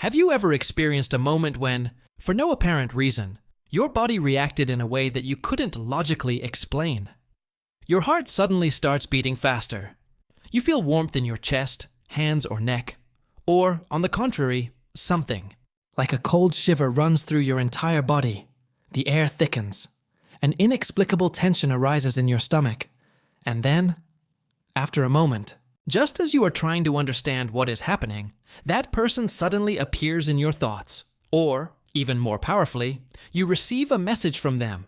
Have you ever experienced a moment when, for no apparent reason, your body reacted in a way that you couldn't logically explain? Your heart suddenly starts beating faster. You feel warmth in your chest, hands, or neck. Or, on the contrary, something, like a cold shiver, runs through your entire body. The air thickens. An inexplicable tension arises in your stomach. And then, after a moment, just as you are trying to understand what is happening, that person suddenly appears in your thoughts. Or, even more powerfully, you receive a message from them,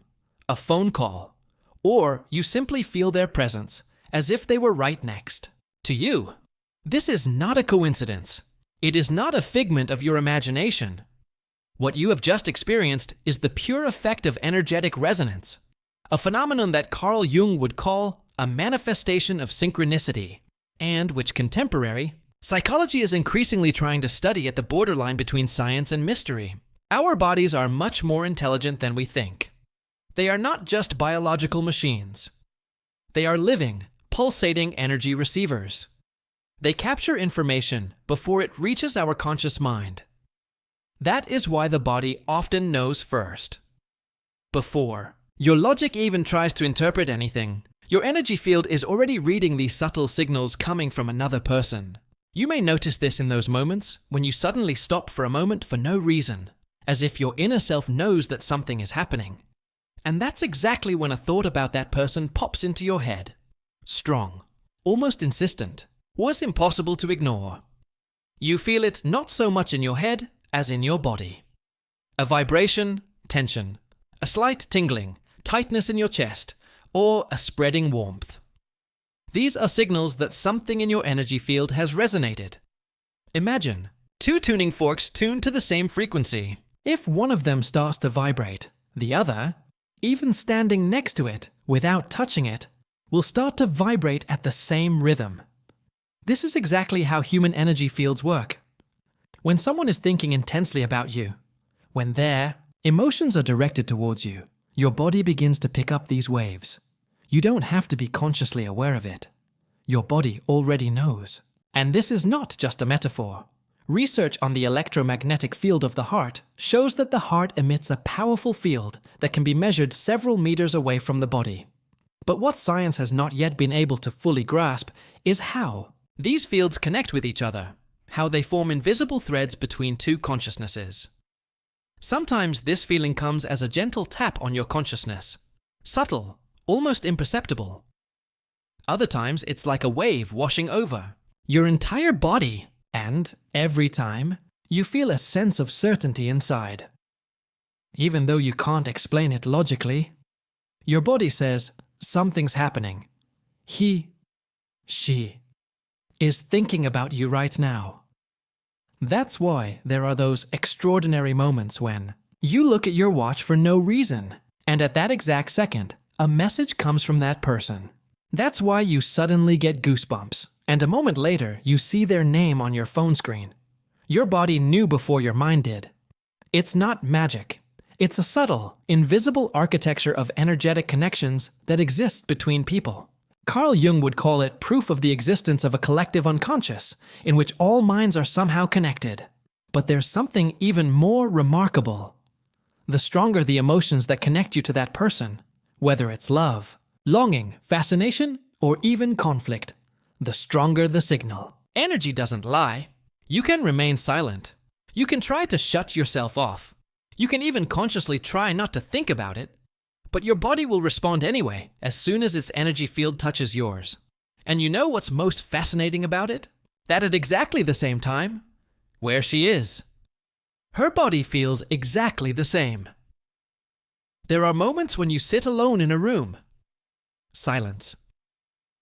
a phone call, or you simply feel their presence, as if they were right next to you. This is not a coincidence. It is not a figment of your imagination. What you have just experienced is the pure effect of energetic resonance, a phenomenon that Carl Jung would call a manifestation of synchronicity, and which contemporary psychology is increasingly trying to study at the borderline between science and mystery. Our bodies are much more intelligent than we think. They are not just biological machines. They are living, pulsating energy receivers. They capture information before it reaches our conscious mind. That is why the body often knows first. Before your logic even tries to interpret anything, your energy field is already reading these subtle signals coming from another person. You may notice this in those moments when you suddenly stop for a moment for no reason, as if your inner self knows that something is happening. And that's exactly when a thought about that person pops into your head. Strong, almost insistent, was impossible to ignore. You feel it not so much in your head as in your body. A vibration, tension, a slight tingling, tightness in your chest, or a spreading warmth. These are signals that something in your energy field has resonated. Imagine two tuning forks tuned to the same frequency. If one of them starts to vibrate, the other, even standing next to it without touching it, will start to vibrate at the same rhythm. This is exactly how human energy fields work. When someone is thinking intensely about you, when their emotions are directed towards you, your body begins to pick up these waves. You don't have to be consciously aware of it. Your body already knows. And this is not just a metaphor. Research on the electromagnetic field of the heart shows that the heart emits a powerful field that can be measured several meters away from the body. But what science has not yet been able to fully grasp is how these fields connect with each other, how they form invisible threads between two consciousnesses. Sometimes this feeling comes as a gentle tap on your consciousness, subtle, almost imperceptible. Other times it's like a wave washing over your entire body, and every time you feel a sense of certainty inside. Even though you can't explain it logically, your body says something's happening. He, she, is thinking about you right now. That's why there are those extraordinary moments when you look at your watch for no reason, and at that exact second, a message comes from that person. That's why you suddenly get goosebumps, and a moment later, you see their name on your phone screen. Your body knew before your mind did. It's not magic. It's a subtle, invisible architecture of energetic connections that exists between people. Carl Jung would call it proof of the existence of a collective unconscious, in which all minds are somehow connected. But there's something even more remarkable. The stronger the emotions that connect you to that person, whether it's love, longing, fascination, or even conflict, the stronger the signal. Energy doesn't lie. You can remain silent. You can try to shut yourself off. You can even consciously try not to think about it. But your body will respond anyway, as soon as its energy field touches yours. And you know what's most fascinating about it? That at exactly the same time, where she is, her body feels exactly the same. There are moments when you sit alone in a room. Silence.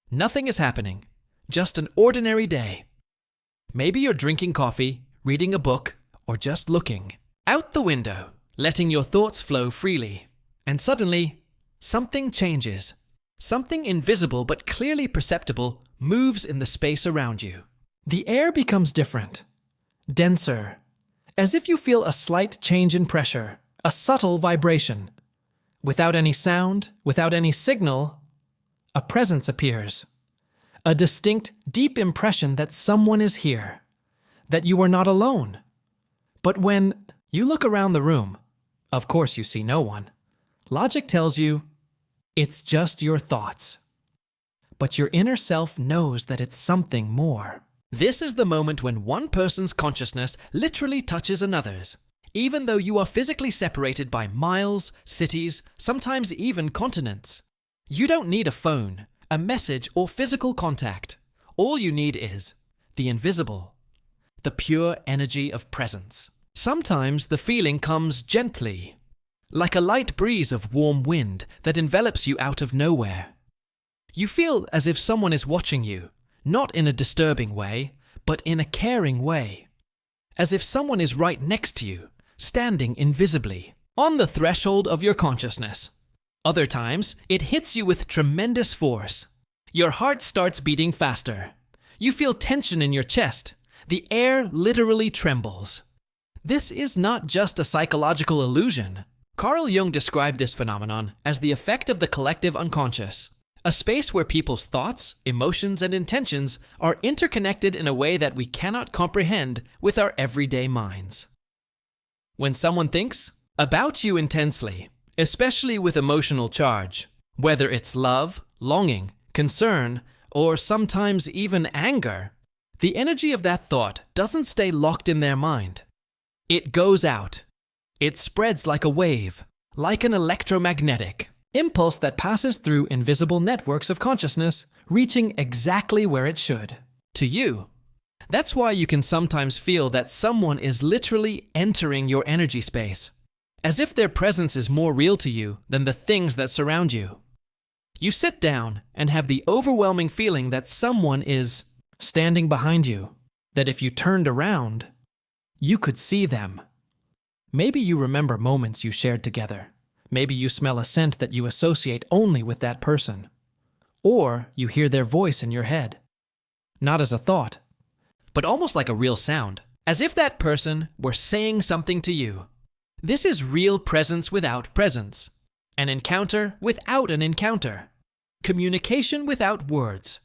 Nothing is happening. Just an ordinary day. Maybe you're drinking coffee, reading a book, or just looking out the window, letting your thoughts flow freely. And suddenly, something changes. Something invisible but clearly perceptible moves in the space around you. The air becomes different, denser, as if you feel a slight change in pressure, a subtle vibration. Without any sound, without any signal, a presence appears. A distinct, deep impression that someone is here, that you are not alone. But when you look around the room, of course you see no one. Logic tells you it's just your thoughts. But your inner self knows that it's something more. This is the moment when one person's consciousness literally touches another's, even though you are physically separated by miles, cities, sometimes even continents. You don't need a phone, a message, or physical contact. All you need is the invisible, the pure energy of presence. Sometimes the feeling comes gently, like a light breeze of warm wind that envelops you out of nowhere. You feel as if someone is watching you, not in a disturbing way, but in a caring way. As if someone is right next to you, standing invisibly, on the threshold of your consciousness. Other times, it hits you with tremendous force. Your heart starts beating faster. You feel tension in your chest. The air literally trembles. This is not just a psychological illusion. Carl Jung described this phenomenon as the effect of the collective unconscious, a space where people's thoughts, emotions, and intentions are interconnected in a way that we cannot comprehend with our everyday minds. When someone thinks about you intensely, especially with emotional charge, whether it's love, longing, concern, or sometimes even anger, the energy of that thought doesn't stay locked in their mind. It goes out. It spreads like a wave, like an electromagnetic impulse that passes through invisible networks of consciousness, reaching exactly where it should, to you. That's why you can sometimes feel that someone is literally entering your energy space, as if their presence is more real to you than the things that surround you. You sit down and have the overwhelming feeling that someone is standing behind you, that if you turned around, you could see them. Maybe you remember moments you shared together. Maybe you smell a scent that you associate only with that person. Or you hear their voice in your head. Not as a thought, but almost like a real sound, as if that person were saying something to you. This is real presence without presence, an encounter without an encounter, communication without words.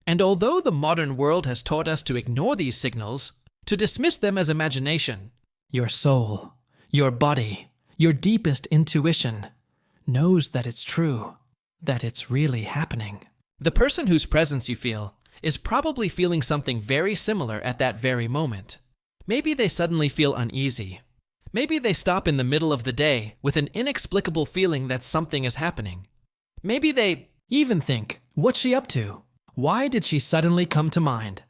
And although the modern world has taught us to ignore these signals, to dismiss them as imagination, your soul, your body, your deepest intuition knows that it's true, that it's really happening. The person whose presence you feel is probably feeling something very similar at that very moment. Maybe they suddenly feel uneasy. Maybe they stop in the middle of the day with an inexplicable feeling that something is happening. Maybe they even think, what's she up to? Why did she suddenly come to mind?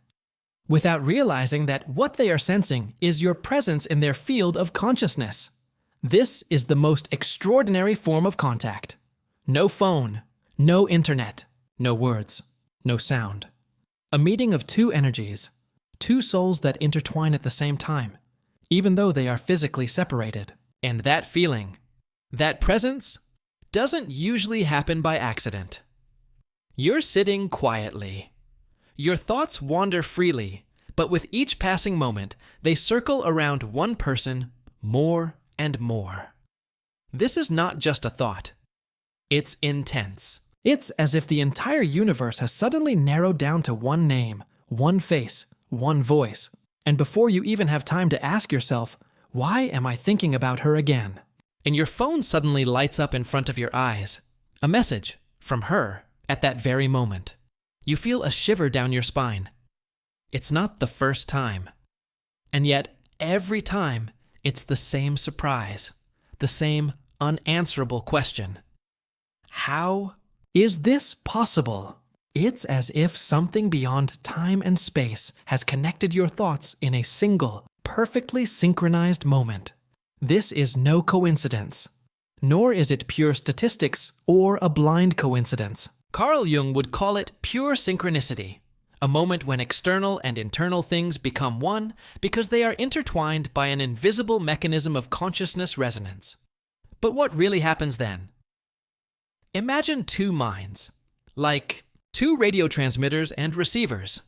Without realizing that what they are sensing is your presence in their field of consciousness. This is the most extraordinary form of contact. No phone, no internet, no words, no sound. A meeting of two energies, two souls that intertwine at the same time, even though they are physically separated. And that feeling, that presence, doesn't usually happen by accident. You're sitting quietly. Your thoughts wander freely, but with each passing moment, they circle around one person more and more. This is not just a thought. It's intense. It's as if the entire universe has suddenly narrowed down to one name, one face, one voice. And before you even have time to ask yourself, why am I thinking about her again? And your phone suddenly lights up in front of your eyes. A message from her at that very moment. You feel a shiver down your spine. It's not the first time. And yet, every time, it's the same surprise, the same unanswerable question. How is this possible? It's as if something beyond time and space has connected your thoughts in a single, perfectly synchronized moment. This is no coincidence, nor is it pure statistics or a blind coincidence. Carl Jung would call it pure synchronicity, a moment when external and internal things become one because they are intertwined by an invisible mechanism of consciousness resonance. But what really happens then? Imagine two minds, like two radio transmitters and receivers.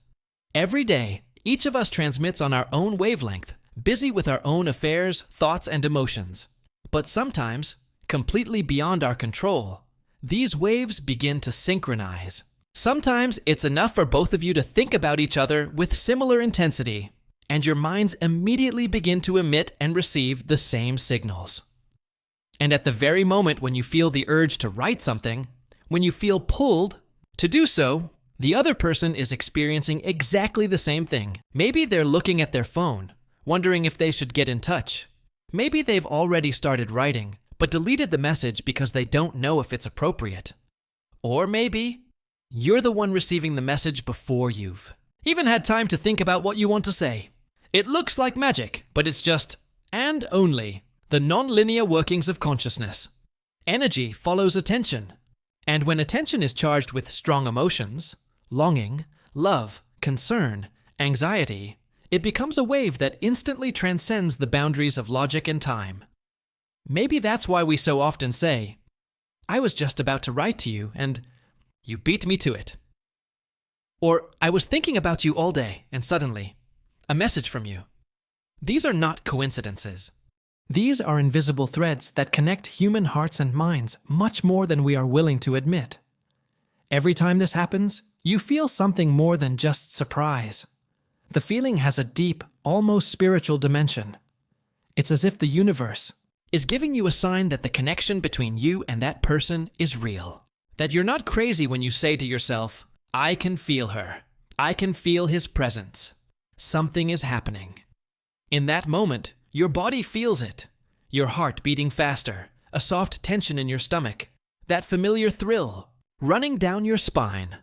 Every day, each of us transmits on our own wavelength, busy with our own affairs, thoughts, and emotions. But sometimes, completely beyond our control, these waves begin to synchronize. Sometimes it's enough for both of you to think about each other with similar intensity. and your minds immediately begin to emit and receive the same signals. And at the very moment when you feel the urge to write something, when you feel pulled to do so, the other person is experiencing exactly the same thing. Maybe they're looking at their phone, wondering if they should get in touch. Maybe they've already started writing, but deleted the message because they don't know if it's appropriate. Or maybe you're the one receiving the message before you've even had time to think about what you want to say. It looks like magic, but it's just, and only, the nonlinear workings of consciousness. Energy follows attention. And when attention is charged with strong emotions, longing, love, concern, anxiety, it becomes a wave that instantly transcends the boundaries of logic and time. Maybe that's why we so often say, "I was just about to write to you, and you beat me to it." Or, "I was thinking about you all day, and suddenly, a message from you." These are not coincidences. These are invisible threads that connect human hearts and minds much more than we are willing to admit. Every time this happens, you feel something more than just surprise. The feeling has a deep, almost spiritual dimension. It's as if the universe is giving you a sign that the connection between you and that person is real. That you're not crazy when you say to yourself, "I can feel her. I can feel his presence. Something is happening." In that moment, your body feels it. Your heart beating faster, a soft tension in your stomach, that familiar thrill running down your spine.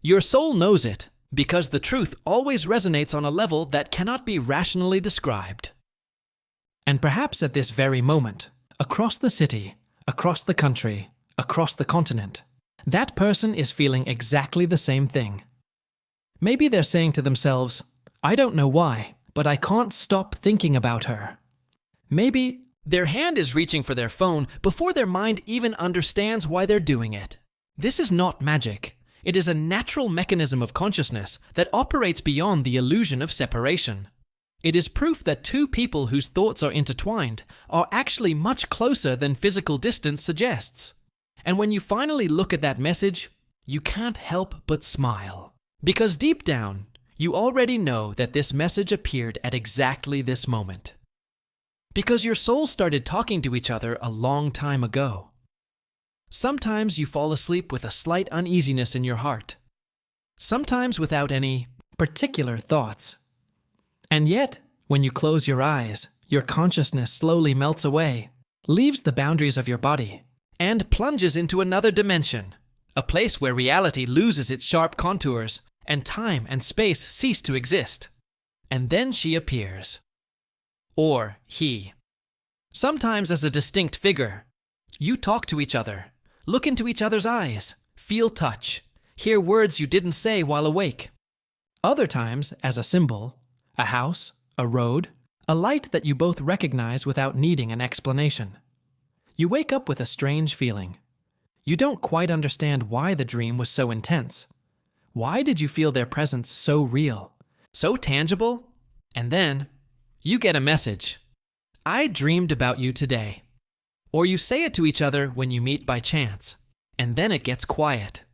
Your soul knows it because the truth always resonates on a level that cannot be rationally described. And perhaps at this very moment, across the city, across the country, across the continent, that person is feeling exactly the same thing. Maybe they're saying to themselves, "I don't know why, but I can't stop thinking about her." Maybe their hand is reaching for their phone before their mind even understands why they're doing it. This is not magic. It is a natural mechanism of consciousness that operates beyond the illusion of separation. It is proof that two people whose thoughts are intertwined are actually much closer than physical distance suggests. And when you finally look at that message, you can't help but smile. Because deep down, you already know that this message appeared at exactly this moment. Because your souls started talking to each other a long time ago. Sometimes you fall asleep with a slight uneasiness in your heart. Sometimes without any particular thoughts. And yet, when you close your eyes, your consciousness slowly melts away, leaves the boundaries of your body, and plunges into another dimension, a place where reality loses its sharp contours, and time and space cease to exist. And then she appears. Or he. Sometimes as a distinct figure. You talk to each other, look into each other's eyes, feel touch, hear words you didn't say while awake. Other times as a symbol, a house, a road, a light that you both recognize without needing an explanation. You wake up with a strange feeling. You don't quite understand why the dream was so intense. Why did you feel their presence so real, so tangible? And then, you get a message. "I dreamed about you today." Or you say it to each other when you meet by chance, and then it gets quiet.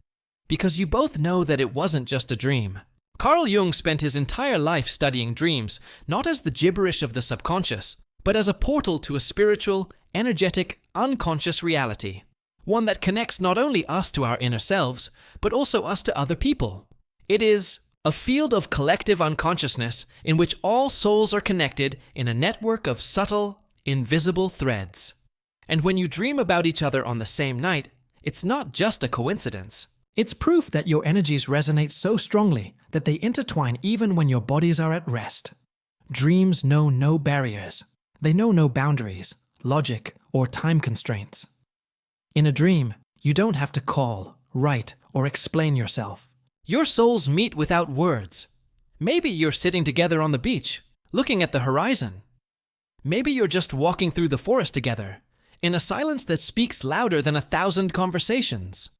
Because you both know that it wasn't just a dream. Carl Jung spent his entire life studying dreams, not as the gibberish of the subconscious, but as a portal to a spiritual, energetic, unconscious reality. One that connects not only us to our inner selves, but also us to other people. It is a field of collective unconsciousness in which all souls are connected in a network of subtle, invisible threads. And when you dream about each other on the same night, it's not just a coincidence. It's proof that your energies resonate so strongly that they intertwine even when your bodies are at rest. Dreams know no barriers. They know no boundaries, logic, or time constraints. In a dream, you don't have to call, write, or explain yourself. Your souls meet without words. Maybe you're sitting together on the beach, looking at the horizon. Maybe you're just walking through the forest together, in a silence that speaks louder than 1,000 conversations.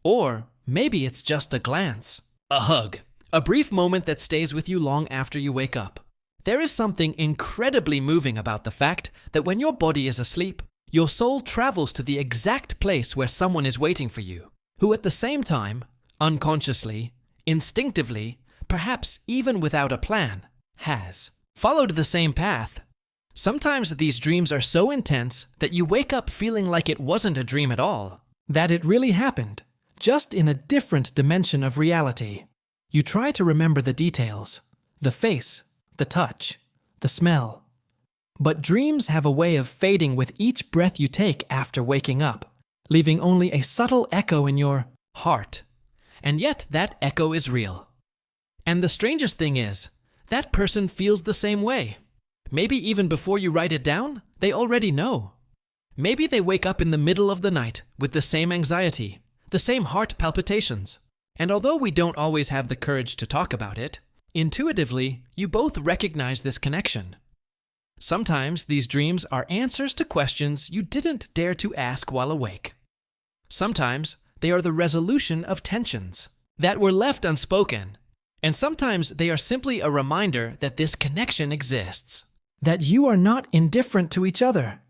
Or maybe it's just a glance, a hug, a brief moment that stays with you long after you wake up. There is something incredibly moving about the fact that when your body is asleep, your soul travels to the exact place where someone is waiting for you, who at the same time, unconsciously, instinctively, perhaps even without a plan, has followed the same path. Sometimes these dreams are so intense that you wake up feeling like it wasn't a dream at all, that it really happened, just in a different dimension of reality. You try to remember the details, the face, the touch, the smell. But dreams have a way of fading with each breath you take after waking up, leaving only a subtle echo in your heart. And yet that echo is real. And the strangest thing is, that person feels the same way. Maybe even before you write it down, they already know. Maybe they wake up in the middle of the night with the same anxiety, the same heart palpitations. And although we don't always have the courage to talk about it, intuitively, you both recognize this connection. Sometimes these dreams are answers to questions you didn't dare to ask while awake. Sometimes they are the resolution of tensions that were left unspoken. And sometimes they are simply a reminder that this connection exists. That you are not indifferent to each other.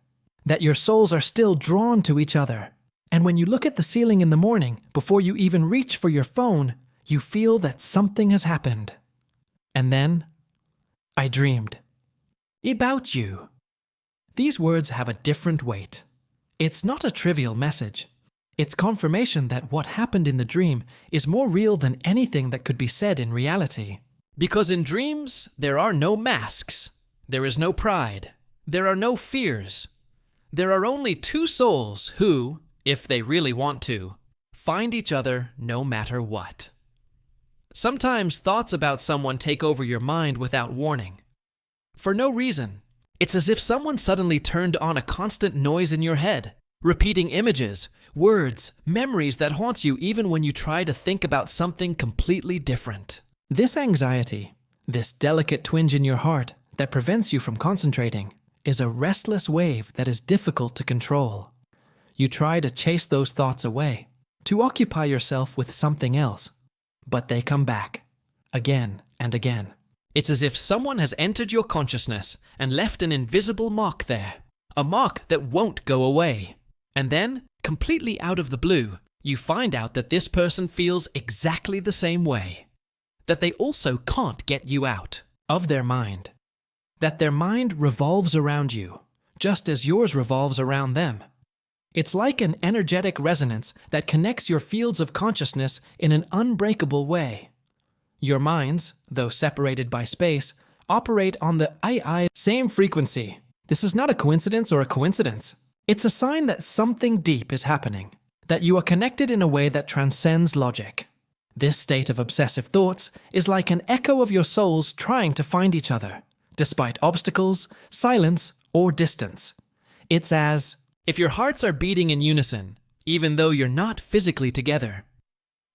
That your souls are still drawn to each other. And when you look at the ceiling in the morning, before you even reach for your phone, you feel that something has happened. And then, I dreamed. About you. These words have a different weight. It's not a trivial message. It's confirmation that what happened in the dream is more real than anything that could be said in reality. Because in dreams, there are no masks. There is no pride. There are no fears. There are only two souls who, if they really want to, find each other no matter what. Sometimes thoughts about someone take over your mind without warning. For no reason. It's as if someone suddenly turned on a constant noise in your head, repeating images, words, memories that haunt you even when you try to think about something completely different. This anxiety, this delicate twinge in your heart that prevents you from concentrating, is a restless wave that is difficult to control. You try to chase those thoughts away, to occupy yourself with something else, but they come back, again and again. It's as if someone has entered your consciousness and left an invisible mark there, a mark that won't go away. And then, completely out of the blue, you find out that this person feels exactly the same way. That they also can't get you out of their mind. That their mind revolves around you, just as yours revolves around them. It's like an energetic resonance that connects your fields of consciousness in an unbreakable way. Your minds, though separated by space, operate on the same frequency. This is not a coincidence or a coincidence. It's a sign that something deep is happening, that you are connected in a way that transcends logic. This state of obsessive thoughts is like an echo of your souls trying to find each other, despite obstacles, silence, or distance. It's as if your hearts are beating in unison, even though you're not physically together.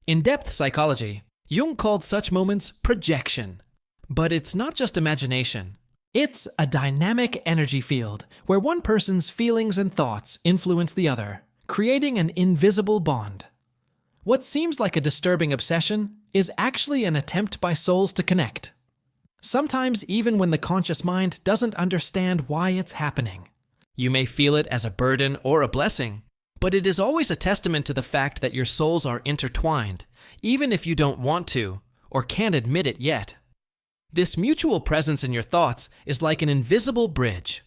In depth psychology, Jung called such moments projection. But it's not just imagination. It's a dynamic energy field where one person's feelings and thoughts influence the other, creating an invisible bond. What seems like a disturbing obsession is actually an attempt by souls to connect. Sometimes even when the conscious mind doesn't understand why it's happening. You may feel it as a burden or a blessing, but it is always a testament to the fact that your souls are intertwined, even if you don't want to or can't admit it yet. This mutual presence in your thoughts is like an invisible bridge.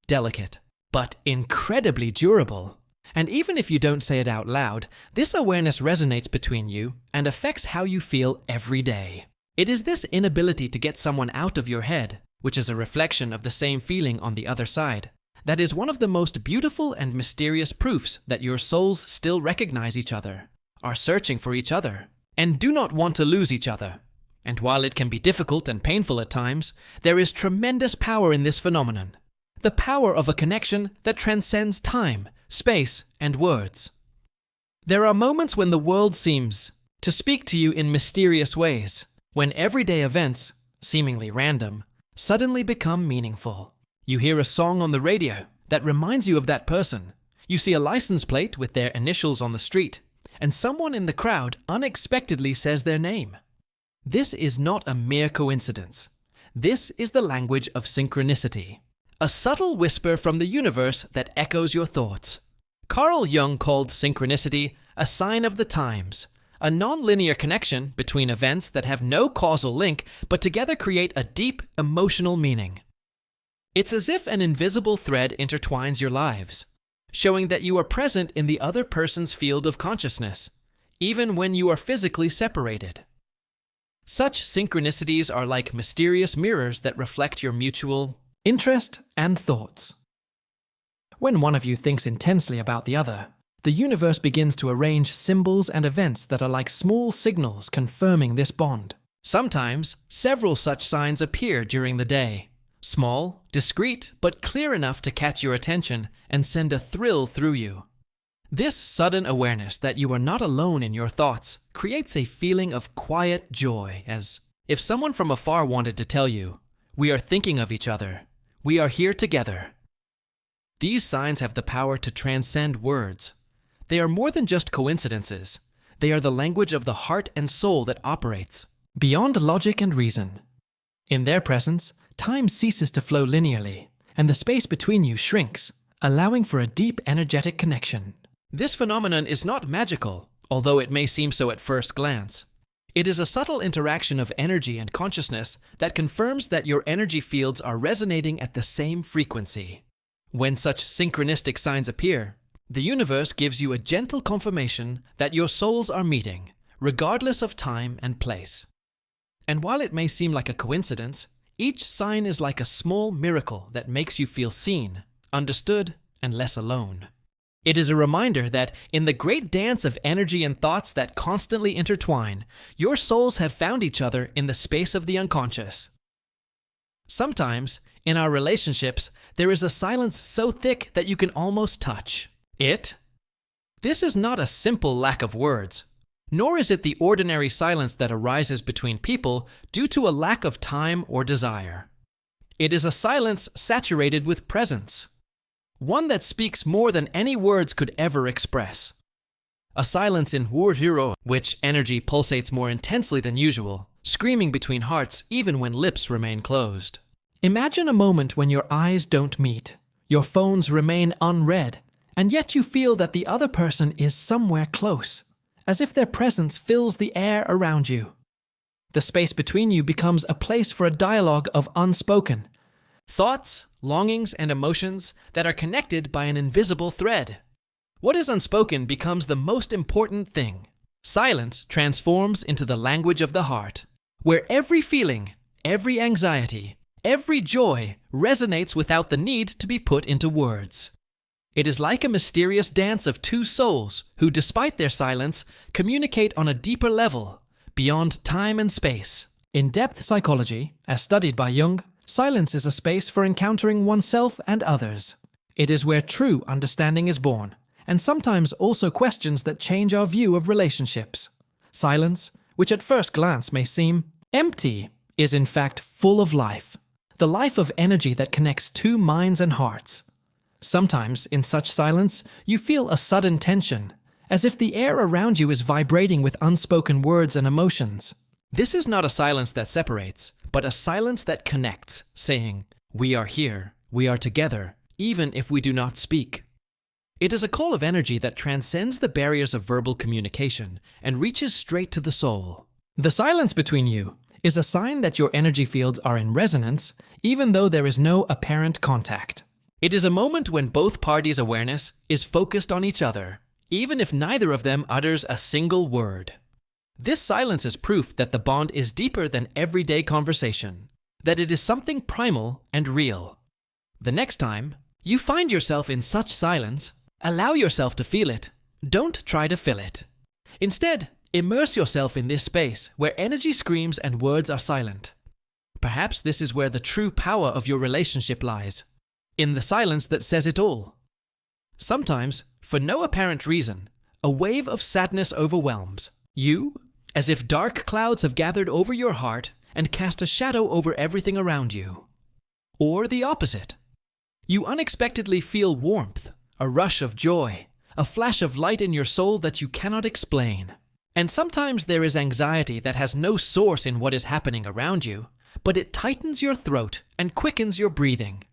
Delicate, but incredibly durable. And even if you don't say it out loud, this awareness resonates between you and affects how you feel every day. It is this inability to get someone out of your head, which is a reflection of the same feeling on the other side, that is one of the most beautiful and mysterious proofs that your souls still recognize each other, are searching for each other, and do not want to lose each other. And while it can be difficult and painful at times, there is tremendous power in this phenomenon. The power of a connection that transcends time, space, and words. There are moments when the world seems to speak to you in mysterious ways, when everyday events, seemingly random, suddenly become meaningful. You hear a song on the radio that reminds you of that person. You see a license plate with their initials on the street, and someone in the crowd unexpectedly says their name. This is not a mere coincidence. This is the language of synchronicity, a subtle whisper from the universe that echoes your thoughts. Carl Jung called synchronicity a sign of the times, a nonlinear connection between events that have no causal link but together create a deep emotional meaning. It's as if an invisible thread intertwines your lives, showing that you are present in the other person's field of consciousness, even when you are physically separated. Such synchronicities are like mysterious mirrors that reflect your mutual interest and thoughts. When one of you thinks intensely about the other, the universe begins to arrange symbols and events that are like small signals confirming this bond. Sometimes, several such signs appear during the day. Small, discreet, but clear enough to catch your attention and send a thrill through you. This sudden awareness that you are not alone in your thoughts creates a feeling of quiet joy, as if someone from afar wanted to tell you, "We are thinking of each other. We are here together." These signs have the power to transcend words. They are more than just coincidences. They are the language of the heart and soul that operates beyond logic and reason. In their presence, time ceases to flow linearly, and the space between you shrinks, allowing for a deep energetic connection. This phenomenon is not magical, although it may seem so at first glance. It is a subtle interaction of energy and consciousness that confirms that your energy fields are resonating at the same frequency. When such synchronistic signs appear, the universe gives you a gentle confirmation that your souls are meeting, regardless of time and place. And while it may seem like a coincidence, each sign is like a small miracle that makes you feel seen, understood, and less alone. It is a reminder that in the great dance of energy and thoughts that constantly intertwine, your souls have found each other in the space of the unconscious. Sometimes, in our relationships, there is a silence so thick that you can almost touch it. This is not a simple lack of words, nor is it the ordinary silence that arises between people due to a lack of time or desire. It is a silence saturated with presence, one that speaks more than any words could ever express. A silence in Wurjuro, which energy pulsates more intensely than usual, screaming between hearts even when lips remain closed. Imagine a moment when your eyes don't meet, your phones remain unread, and yet you feel that the other person is somewhere close, as if their presence fills the air around you. The space between you becomes a place for a dialogue of unspoken thoughts, longings, and emotions that are connected by an invisible thread. What is unspoken becomes the most important thing. Silence transforms into the language of the heart, where every feeling, every anxiety, every joy resonates without the need to be put into words. It is like a mysterious dance of two souls who, despite their silence, communicate on a deeper level, beyond time and space. In depth psychology, as studied by Jung, silence is a space for encountering oneself and others. It is where true understanding is born, and sometimes also questions that change our view of relationships. Silence, which at first glance may seem empty, is in fact full of life. The life of energy that connects two minds and hearts. Sometimes, in such silence, you feel a sudden tension, as if the air around you is vibrating with unspoken words and emotions. This is not a silence that separates, but a silence that connects, saying, "We are here, we are together, even if we do not speak." It is a call of energy that transcends the barriers of verbal communication and reaches straight to the soul. The silence between you is a sign that your energy fields are in resonance, even though there is no apparent contact. It is a moment when both parties' awareness is focused on each other, even if neither of them utters a single word. This silence is proof that the bond is deeper than everyday conversation, that it is something primal and real. The next time you find yourself in such silence, allow yourself to feel it. Don't try to fill it. Instead, immerse yourself in this space where energy screams and words are silent. Perhaps this is where the true power of your relationship lies. In the silence that says it all. Sometimes, for no apparent reason, a wave of sadness overwhelms you, as if dark clouds have gathered over your heart and cast a shadow over everything around you. Or the opposite. You unexpectedly feel warmth, a rush of joy, a flash of light in your soul that you cannot explain. And sometimes there is anxiety that has no source in what is happening around you, but it tightens your throat and quickens your breathing.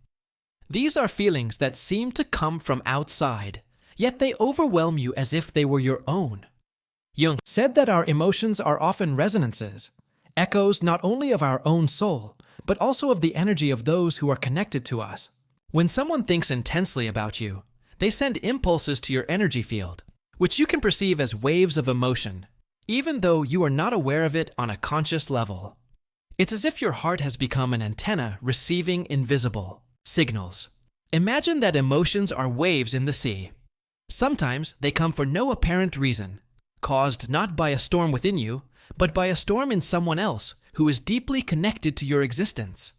These are feelings that seem to come from outside, yet they overwhelm you as if they were your own. Jung said that our emotions are often resonances, echoes not only of our own soul, but also of the energy of those who are connected to us. When someone thinks intensely about you, they send impulses to your energy field, which you can perceive as waves of emotion, even though you are not aware of it on a conscious level. It's as if your heart has become an antenna receiving invisible signals. Imagine that emotions are waves in the sea. Sometimes they come for no apparent reason, caused not by a storm within you, but by a storm in someone else who is deeply connected to your existence.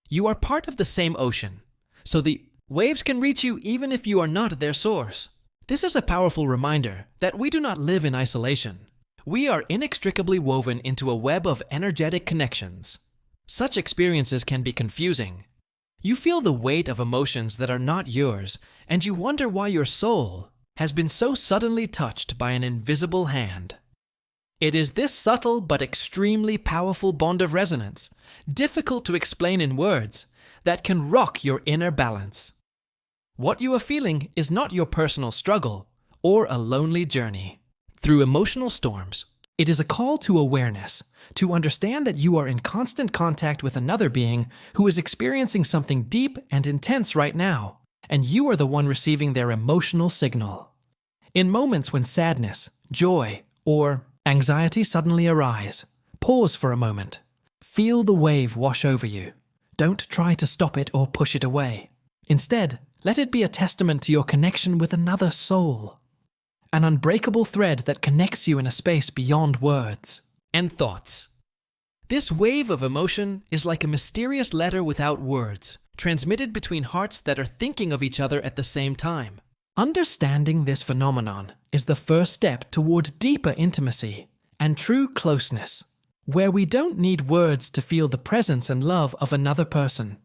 You are part of the same ocean, so the waves can reach you even if you are not their source. This is a powerful reminder that we do not live in isolation. We are inextricably woven into a web of energetic connections. Such experiences can be confusing. You feel the weight of emotions that are not yours, and you wonder why your soul has been so suddenly touched by an invisible hand. It is this subtle but extremely powerful bond of resonance, difficult to explain in words, that can rock your inner balance. What you are feeling is not your personal struggle or a lonely journey through emotional storms. It is a call to awareness, to understand that you are in constant contact with another being who is experiencing something deep and intense right now, and you are the one receiving their emotional signal. In moments when sadness, joy, or anxiety suddenly arise, pause for a moment. Feel the wave wash over you. Don't try to stop it or push it away. Instead, let it be a testament to your connection with another soul. An unbreakable thread that connects you in a space beyond words and thoughts. This wave of emotion is like a mysterious letter without words, transmitted between hearts that are thinking of each other at the same time. Understanding this phenomenon is the first step toward deeper intimacy and true closeness, where we don't need words to feel the presence and love of another person.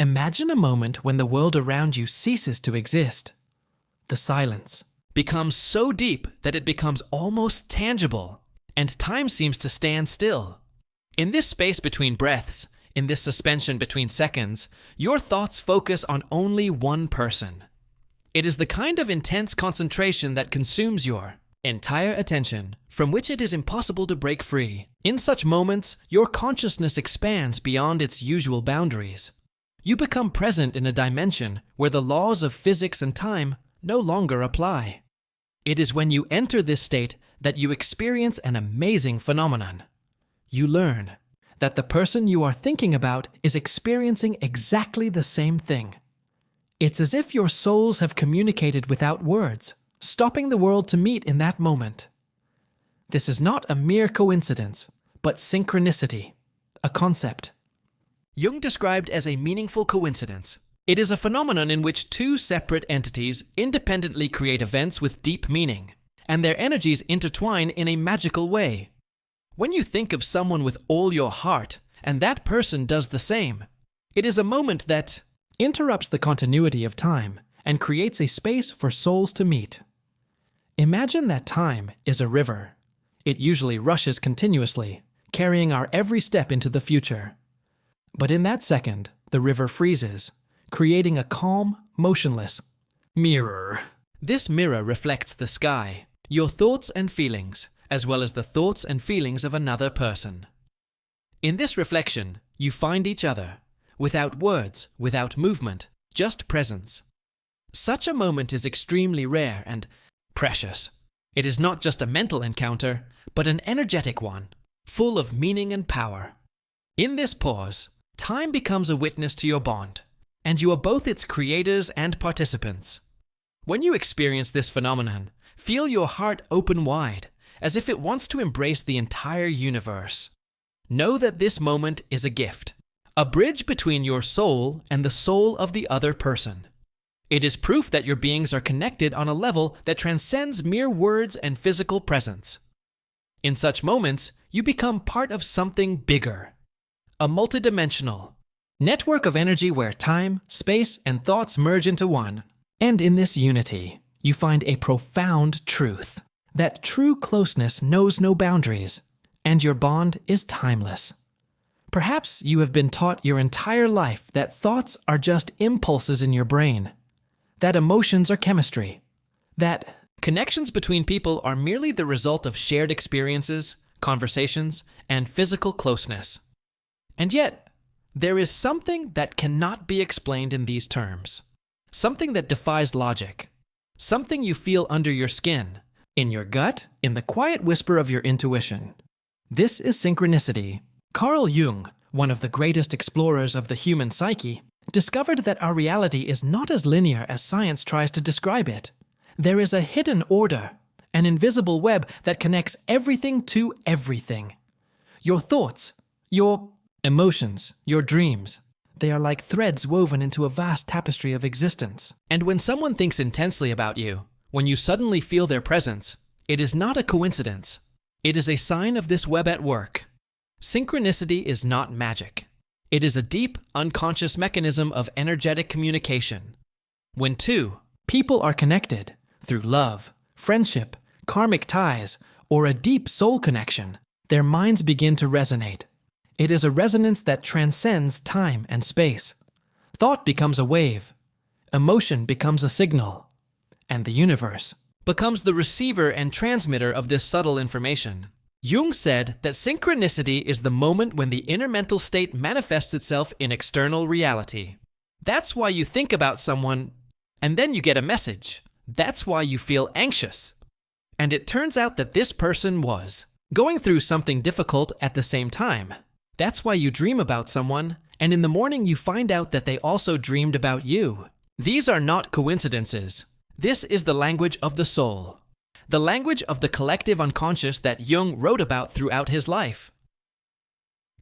Imagine a moment when the world around you ceases to exist. The silence becomes so deep that it becomes almost tangible, and time seems to stand still. In this space between breaths, in this suspension between seconds, your thoughts focus on only one person. It is the kind of intense concentration that consumes your entire attention, from which it is impossible to break free. In such moments, your consciousness expands beyond its usual boundaries. You become present in a dimension where the laws of physics and time no longer apply. It is when you enter this state that you experience an amazing phenomenon. You learn that the person you are thinking about is experiencing exactly the same thing. It's as if your souls have communicated without words, stopping the world to meet in that moment. This is not a mere coincidence, but synchronicity, a concept Jung described as a meaningful coincidence. It is a phenomenon in which two separate entities independently create events with deep meaning, and their energies intertwine in a magical way. When you think of someone with all your heart, and that person does the same, it is a moment that interrupts the continuity of time and creates a space for souls to meet. Imagine that time is a river. It usually rushes continuously, carrying our every step into the future. But in that second, the river freezes, creating a calm, motionless mirror. This mirror reflects the sky, your thoughts and feelings, as well as the thoughts and feelings of another person. In this reflection, you find each other, without words, without movement, just presence. Such a moment is extremely rare and precious. It is not just a mental encounter, but an energetic one, full of meaning and power. In this pause, time becomes a witness to your bond, and you are both its creators and participants. When you experience this phenomenon, feel your heart open wide, as if it wants to embrace the entire universe. Know that this moment is a gift, a bridge between your soul and the soul of the other person. It is proof that your beings are connected on a level that transcends mere words and physical presence. In such moments, you become part of something bigger, a multidimensional network of energy where time, space, and thoughts merge into one. And in this unity, you find a profound truth, that true closeness knows no boundaries, and your bond is timeless. Perhaps you have been taught your entire life that thoughts are just impulses in your brain, that emotions are chemistry, that Connections between people are merely the result of shared experiences, conversations, and physical closeness. And yet, there is something that cannot be explained in these terms. Something that defies logic. Something you feel under your skin, in your gut, in the quiet whisper of your intuition. This is synchronicity. Carl Jung, one of the greatest explorers of the human psyche, discovered that our reality is not as linear as science tries to describe it. There is a hidden order, an invisible web that connects everything to everything. Your thoughts, your emotions, your dreams, they are like threads woven into a vast tapestry of existence. And when someone thinks intensely about you, when you suddenly feel their presence, it is not a coincidence. It is a sign of this web at work. Synchronicity is not magic. It is a deep, unconscious mechanism of energetic communication. When two people are connected through love, friendship, karmic ties, or a deep soul connection, their minds begin to resonate. It is a resonance that transcends time and space. Thought becomes a wave, emotion becomes a signal, and the universe becomes the receiver and transmitter of this subtle information. Jung said that synchronicity is the moment when the inner mental state manifests itself in external reality. That's why you think about someone, and then you get a message. That's why you feel anxious. And it turns out that this person was going through something difficult at the same time. That's why you dream about someone, and in the morning you find out that they also dreamed about you. These are not coincidences. This is the language of the soul. The language of the collective unconscious that Jung wrote about throughout his life.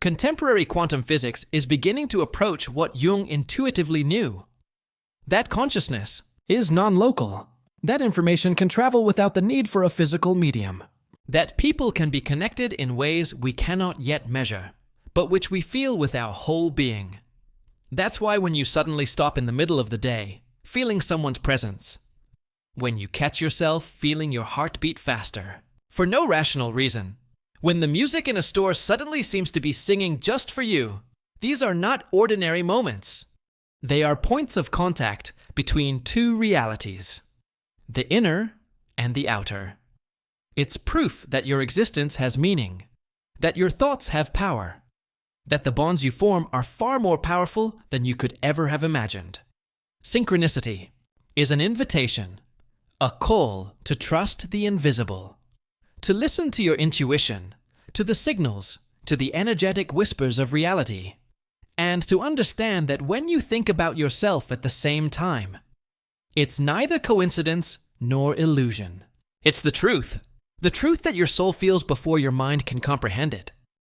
Contemporary quantum physics is beginning to approach what Jung intuitively knew. That consciousness is non-local. That information can travel without the need for a physical medium. That people can be connected in ways we cannot yet measure, but which we feel with our whole being. That's why when you suddenly stop in the middle of the day, feeling someone's presence, when you catch yourself feeling your heart beat faster, for no rational reason, when the music in a store suddenly seems to be singing just for you, these are not ordinary moments. They are points of contact between two realities, the inner and the outer. It's proof that your existence has meaning, that your thoughts have power, that the bonds you form are far more powerful than you could ever have imagined. Synchronicity is an invitation, a call to trust the invisible, to listen to your intuition, to the signals, to the energetic whispers of reality, and to understand that when you think about yourself at the same time, it's neither coincidence nor illusion. It's the truth that your soul feels before your mind can comprehend it.